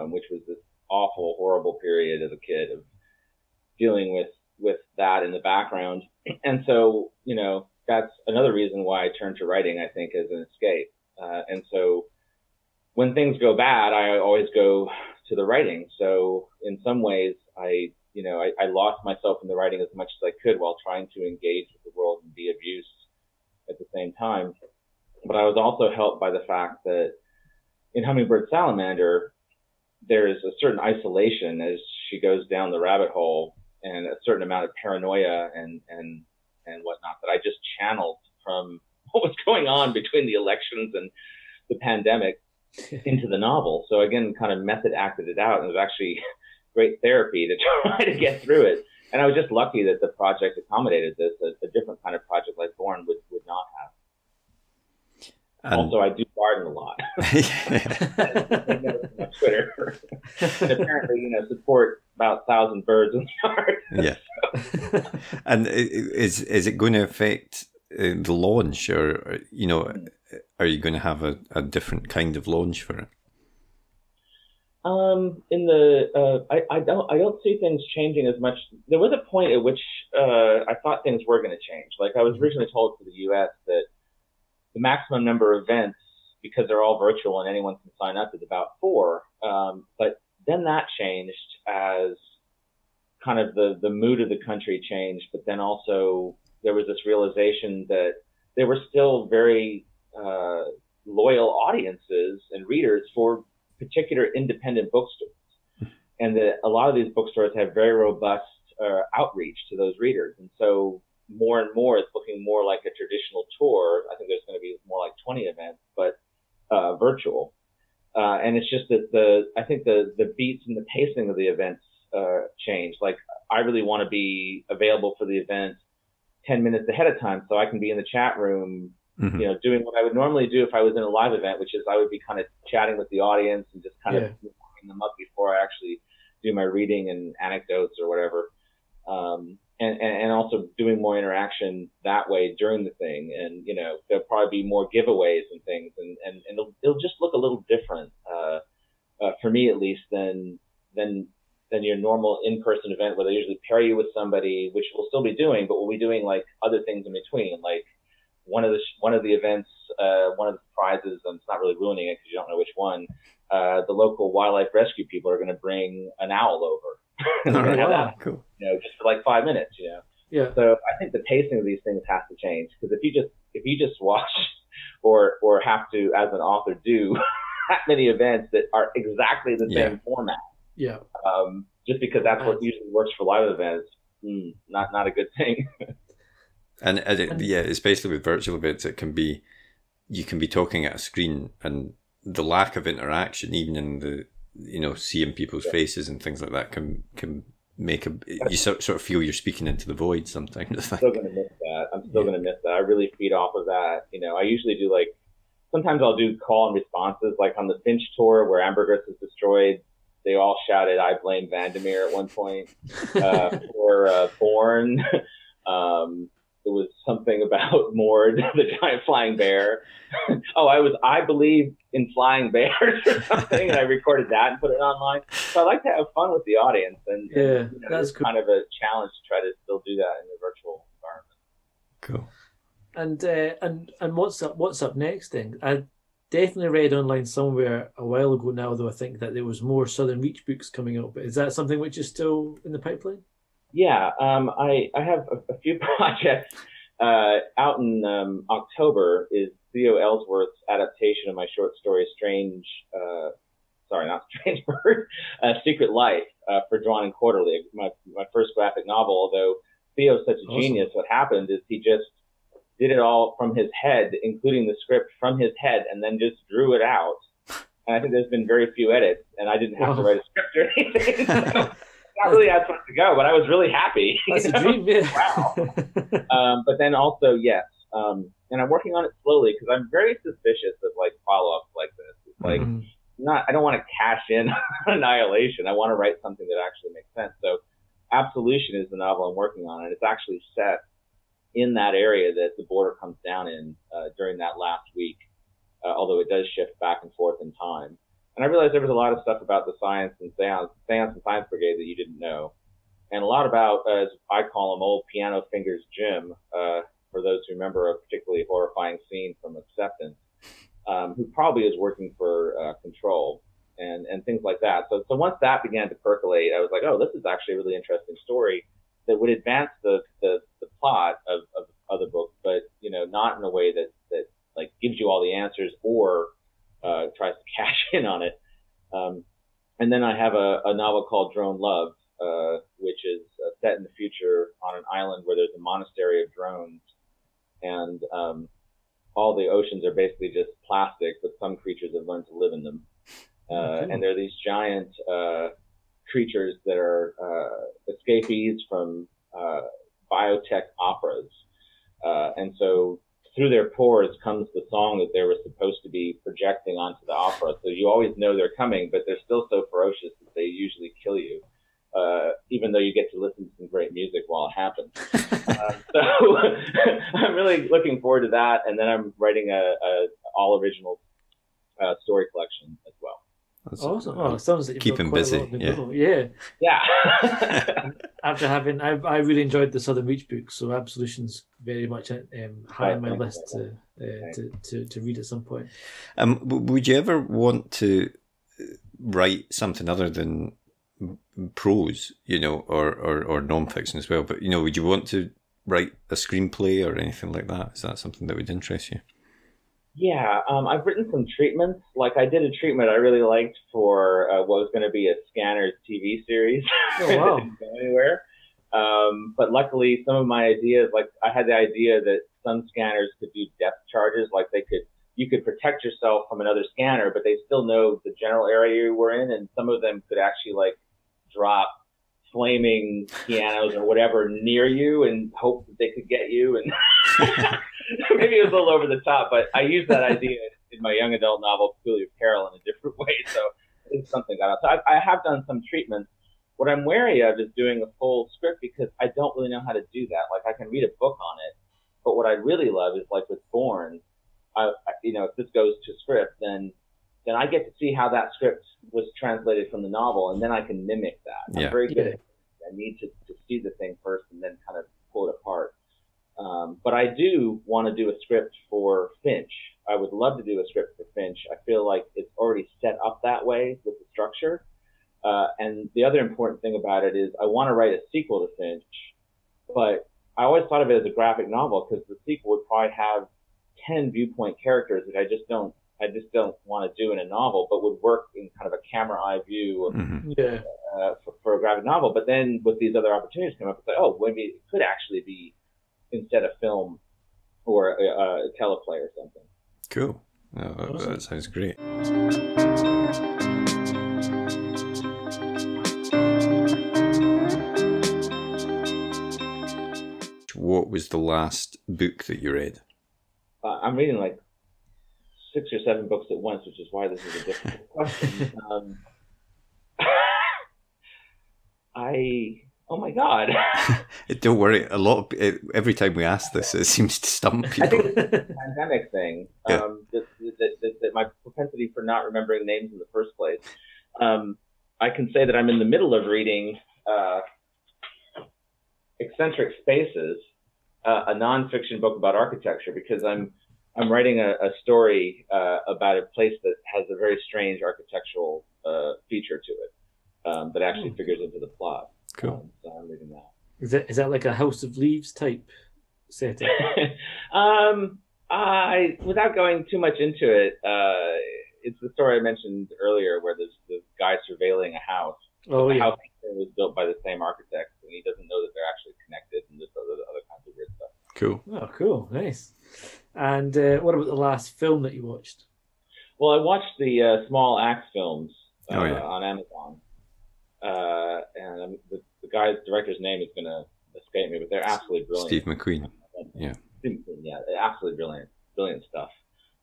which was this awful, horrible period as a kid of dealing with that in the background. And so, that's another reason why I turned to writing, I think, as an escape. And so when things go bad, I always go to the writing. So in some ways, I lost myself in the writing as much as I could while trying to engage with the world and be of use at the same time. But I was also helped by the fact that in Hummingbird Salamander, there is a certain isolation as she goes down the rabbit hole, and a certain amount of paranoia and whatnot that I just channeled from what was going on between the elections and the pandemic into the novel. So again, kind of method acted it out, and it was actually great therapy to try to get through it. And I was just lucky that the project accommodated this. A different kind of project like Borne would not have. Also, I do garden a lot. On Twitter. And apparently, support about 1,000 birds in the yard. Yeah. And is it going to affect the launch, or are you going to have a different kind of launch for it? I don't see things changing as much. There was a point at which I thought things were going to change. Like, I was originally told for the U.S. that the maximum number of events, because they're all virtual and anyone can sign up, is about 4. But then that changed as kind of the mood of the country changed. But then also there was this realization that there were still very loyal audiences and readers for particular independent bookstores, and that a lot of these bookstores have very robust outreach to those readers. And so more and more, it's looking more like a traditional tour. I think there's going to be more like 20 events, but virtual. And it's just that I think the beats and the pacing of the events change. Like, I really want to be available for the event 10 minutes ahead of time so I can be in the chat room, doing what I would normally do if I was in a live event, which is I would be kind of chatting with the audience and just kind of warming them up before I actually do my reading and anecdotes or whatever. And also doing more interaction that way during the thing. And, there'll probably be more giveaways and things, and it'll just look a little different, for me at least, than your normal in-person event where they usually pair you with somebody, which we'll still be doing, but we'll be doing like other things in between. Like one of the events, one of the prizes, and it's not really ruining it because you don't know which one, the local wildlife rescue people are going to bring an owl over. Cool. Just for like 5 minutes, Yeah. So I think the pacing of these things has to change, because if you just watch or have to, as an author, do that many events that are exactly the same format, just because that's what usually works for live events, not a good thing. and especially with virtual events, you can be talking at a screen, and the lack of interaction, even in the seeing people's faces and things like that, can make you sort of feel you're speaking into the void sometimes. I'm still going to miss that. I really feed off of that. I usually do, like, sometimes I'll do call and responses, like on the Finch tour where Ambergris is destroyed. They all shouted, "I blame Vandermeer" at one point. For Borne, it was something about Mord, the giant flying bear. I believe in flying bears or something, and I recorded that and put it online. So I like to have fun with the audience, and that's cool. Kind of a challenge to try to still do that in the virtual environment. Cool. And what's up next then? I definitely read online somewhere a while ago now, though, I think that there was more Southern Reach books coming up. Is that something which is still in the pipeline? Yeah, I have a few projects out in October. Is Theo Ellsworth's adaptation of my short story Secret Life, for Drawn and Quarterly, my first graphic novel. Although Theo's such a genius, what happened is he just did it all from his head, including the script from his head, and then just drew it out. And I think there's been very few edits, and I didn't have to write a script or anything. So not really as much to go, but I was really happy. That's a dream, yeah. Wow. But then also, yes, and I'm working on it slowly because I'm very suspicious of like follow-ups like this. It's like I don't want to cash in on Annihilation. I want to write something that actually makes sense. So Absolution is the novel I'm working on, and it's actually set in that area that the border comes down in during that last week, although it does shift back and forth in time. And I realized there was a lot of stuff about the Science and Science Brigade that you didn't know, and a lot about, as I call him, old Piano Fingers Jim, for those who remember a particularly horrifying scene from Acceptance, who probably is working for Control and things like that. So once that began to percolate, I was like, oh, this is actually a really interesting story that would advance the plot of other books, but not in a way that like gives you all the answers or tries to cash in on it. And then I have a novel called Drone Love, which is set in the future on an island where there's a monastery of drones, and all the oceans are basically just plastic, but some creatures have learned to live in them. And there are these giant creatures that are escapees from biotech operas. And so through their pores comes the song that they were supposed to be projecting onto the opera. So you always know they're coming, but they're still so ferocious that they usually kill you, even though you get to listen to some great music while it happens. So I'm really looking forward to that. And then I'm writing a all original story collection as well. That's awesome. Oh, it sounds like you've keep him busy. Yeah. After having, I really enjoyed the Southern Reach book, so Absolution's very much high on my list to read at some point. Would you ever want to write something other than prose, or non-fiction as well? But would you want to write a screenplay or anything like that? Is that something that would interest you? Yeah, I've written some treatments. Like I did a treatment I really liked for what was going to be a Scanners TV series. Oh, wow. It didn't go anywhere. But luckily, some of my ideas, like I had the idea that some scanners could do depth charges, like you could protect yourself from another scanner, but they still know the general area you were in, and some of them could actually like drop flaming pianos or whatever near you and hope that they could get you. And maybe it was a little over the top, but I used that idea in my young adult novel, Peculiar Peril, in a different way. So it's something got out. So I have done some treatments. What I'm wary of is doing a full script because I don't really know how to do that. Like I can read a book on it, but what I'd really love is like with Borne, if this goes to script, then I get to see how that script was translated from the novel, and then I can mimic that. I'm very good at it. I need to see the thing first and then kind of pull it apart. But I do want to do a script for Finch. I would love to do a script for Finch. I feel like it's already set up that way with the structure. And the other important thing about it is I want to write a sequel to Finch, but I always thought of it as a graphic novel because the sequel would probably have 10 viewpoint characters that I just don't want to do in a novel, but would work in kind of a camera eye view for a graphic novel. But then with these other opportunities come up, it's like, oh, maybe it could actually be instead of film or a teleplay or something. Cool. That sounds great. What was the last book that you read? I'm reading like 6 or 7 books at once, which is why this is a difficult question. Oh my God. Don't worry. Every time we ask this, it seems to stump people. I think it's a pandemic thing. That my propensity for not remembering names in the first place. I can say that I'm in the middle of reading Eccentric Spaces, a nonfiction book about architecture, because I'm writing a story about a place that has a very strange architectural feature to it that actually figures into the plot. Cool. So I'm reading that. Is that like a House of Leaves type setting? Without going too much into it, it's the story I mentioned earlier where there's this guy surveilling a house. The house was built by the same architect, and he doesn't know that they're actually connected, and just other kinds of weird stuff. Cool. Oh, cool. Nice. And what about the last film that you watched? Well, I watched the Small Axe films on Amazon. And the director's name is going to escape me, but they're absolutely brilliant. Steve McQueen. Yeah. Steve McQueen, yeah. They're absolutely brilliant stuff.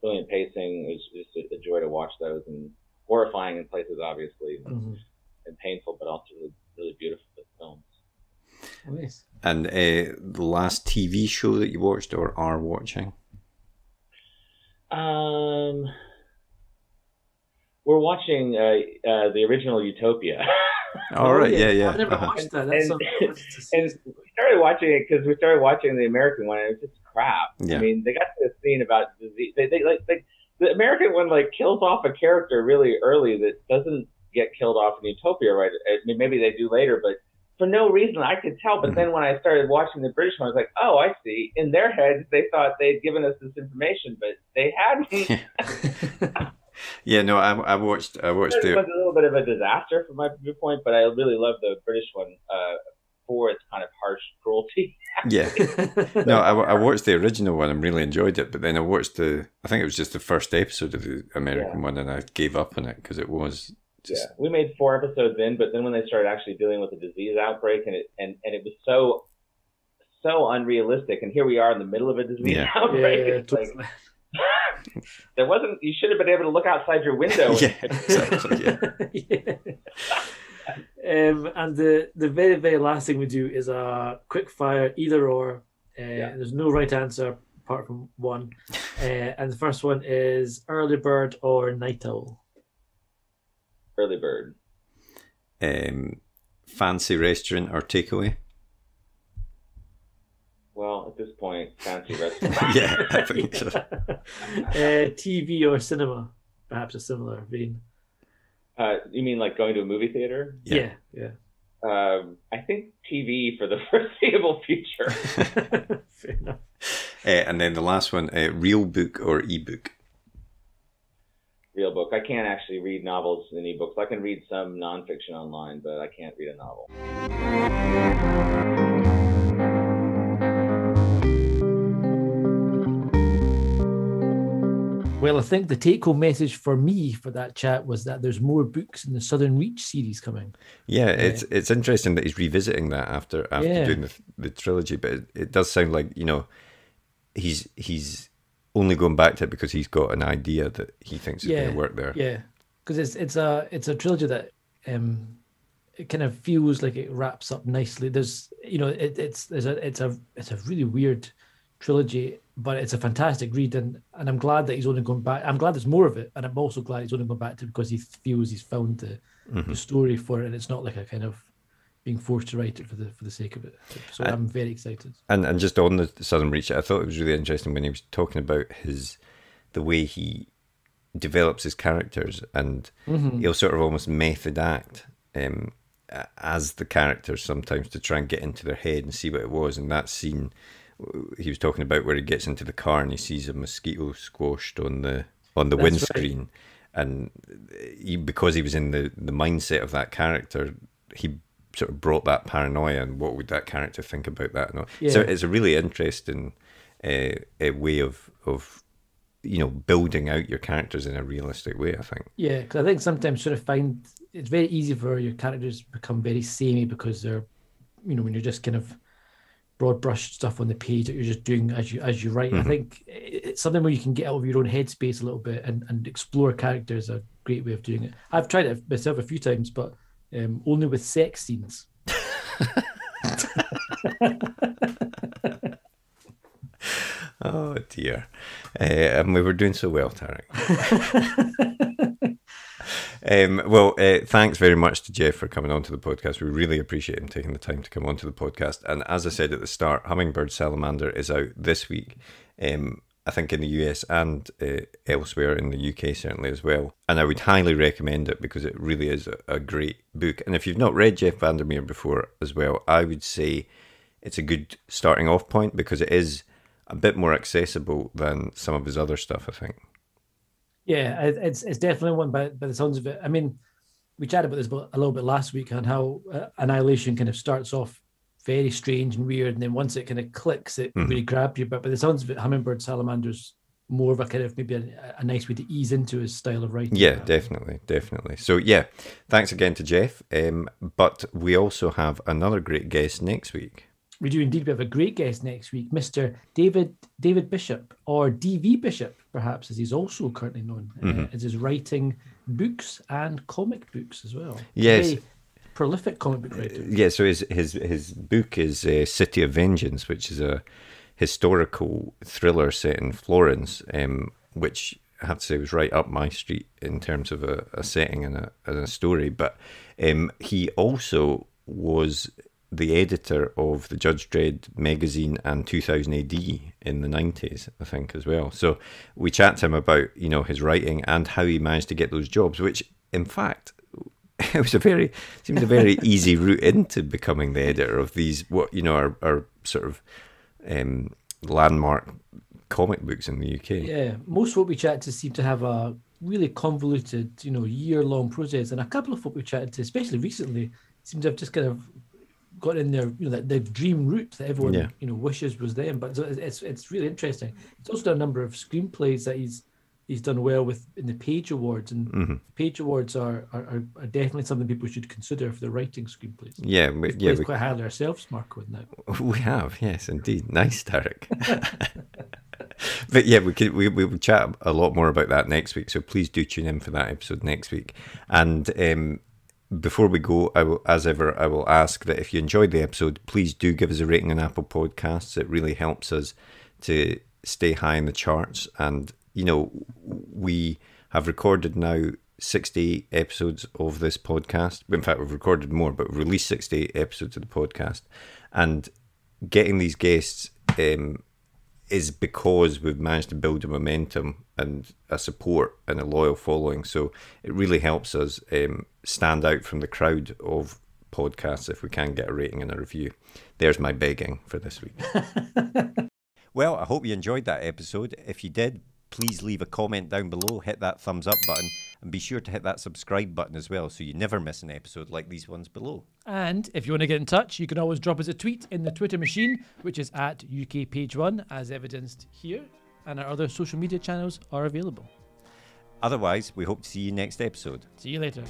Brilliant pacing. It was just a joy to watch those, and horrifying in places, obviously, and painful, but also really, really beautiful films. Nice. And the last TV show that you watched or are watching? We're watching the original Utopia. All right, yeah. I've never watched that. That's and we started watching it because we started watching the American one, and it was just crap. Yeah. I mean, they got to a scene about disease. They the American one like kills off a character really early that doesn't get killed off in Utopia, right? I mean, maybe they do later, but for no reason I could tell. But then when I started watching the British one, I was like, oh, I see. In their heads, they thought they'd given us this information, but they hadn't. Yeah, no, I watched it was a little bit of a disaster from my viewpoint, but I really love the British one for its kind of harsh cruelty. Yeah. No, I watched the original one and really enjoyed it, but then I watched I think it was just the first episode of the American one, and I gave up on it because it was just... Yeah, we made 4 episodes in, but then when they started actually dealing with the disease outbreak, and it was so unrealistic, and here we are in the middle of a disease outbreak. Yeah, it's like... You should have been able to look outside your window. Yeah, exactly. Yeah. And the very, very last thing we do is a quick fire either or. There's no right answer apart from one. And the first one is early bird or night owl. Early bird. Fancy restaurant or takeaway? Well, at this point, fancy restaurant. Yeah, I think so. TV or cinema? Perhaps a similar vein. You mean like going to a movie theater? Yeah. I think TV for the foreseeable future. Fair enough. And then the last one, real book or ebook? Real book. I can't actually read novels in ebooks. I can read some nonfiction online, but I can't read a novel. Well, I think the take-home message for me for that chat was that there's more books in the Southern Reach series coming. Yeah, it's interesting that he's revisiting that after doing the trilogy, but it does sound like, you know, he's only going back to it because he's got an idea that he thinks is going to work there. Yeah, because it's a trilogy that it kind of feels like it wraps up nicely. There's, you know, it's a really weird trilogy, but it's a fantastic read, and I'm glad that he's only going back. I'm glad there's more of it, and I'm also glad he's only going back to it because he feels he's found the story for it, and it's not like a kind of being forced to write it for the sake of it. So I'm very excited. And just on the Southern Reach, I thought it was really interesting when he was talking about the way he develops his characters, and he'll sort of almost method act as the characters sometimes to try and get into their head and see what it was. And that scene he was talking about where he gets into the car and he sees a mosquito squashed on the windscreen, right. And because he was in the mindset of that character, he sort of brought that paranoia, and what would that character think about that? And all. Yeah. So it's a really interesting a way of you know, building out your characters in a realistic way, I think. Yeah, because I think sometimes sort of find it's very easy for your characters to become very samey because they're, you know, when you're just kind of broad brush stuff on the page that you're just doing as you write. I think it's something where you can get out of your own headspace a little bit and explore characters. A great way of doing it. I've tried it myself a few times, but only with sex scenes. Oh dear. And we were doing so well, Tarek. Thanks very much to Jeff for coming onto the podcast. We really appreciate him taking the time to come onto the podcast. And as I said at the start, Hummingbird Salamander is out this week, I think in the US and elsewhere in the UK certainly as well. And I would highly recommend it because it really is a great book. And if you've not read Jeff Vandermeer before as well, I would say it's a good starting off point because it is a bit more accessible than some of his other stuff, I think. Yeah, it's definitely one by the sounds of it. I mean, we chatted about this a little bit last week on how Annihilation kind of starts off very strange and weird, and then once it kind of clicks, it really grabs you. But by the sounds of it, Hummingbird Salamander's more of a kind of maybe a nice way to ease into his style of writing. Yeah, definitely. So yeah, thanks again to Jeff. But we also have another great guest next week. We do indeed. We have a great guest next week, Mr. David Bishop, or DV Bishop, perhaps, as he's also currently known, as he's writing books and comic books as well. Yes. Very prolific comic book writer. Yeah, so his book is City of Vengeance, which is a historical thriller set in Florence, which I have to say was right up my street in terms of a setting and a story. But he also was the editor of the Judge Dredd magazine and 2000 AD in the 90s, I think, as well. So we chat to him about, you know, his writing and how he managed to get those jobs, which, in fact, it seemed a very easy route into becoming the editor of these, what, you know, are sort of landmark comic books in the UK. Yeah, most folk we chat to seem to have a really convoluted, you know, year-long process, and a couple of folk we chatted to, especially recently, seem to have just kind of got in there, you know, that the dream route that everyone you know wishes was them. But it's really interesting. He's also done a number of screenplays that he's done well with in the Page Awards, and Page Awards are definitely something people should consider for their writing screenplays. Yeah, we've quite highly ourselves, Marco, now. We have, yes, indeed. Nice, Tarek. But yeah, we will chat a lot more about that next week. So please do tune in for that episode next week. And before we go, I will ask that if you enjoyed the episode, please do give us a rating on Apple Podcasts. It really helps us to stay high in the charts. And, you know, we have recorded now 60 episodes of this podcast. In fact, we've recorded more, but we've released 60 episodes of the podcast. And getting these guests is because we've managed to build a momentum and a support and a loyal following. So it really helps us stand out from the crowd of podcasts if we can get a rating and a review. There's my begging for this week. Well, I hope you enjoyed that episode. If you did, please leave a comment down below, hit that thumbs up button, and be sure to hit that subscribe button as well so you never miss an episode like these ones below. And if you want to get in touch, you can always drop us a tweet in the Twitter machine, which is at UK Page 1, as evidenced here. and our other social media channels are available. Otherwise, we hope to see you next episode. See you later.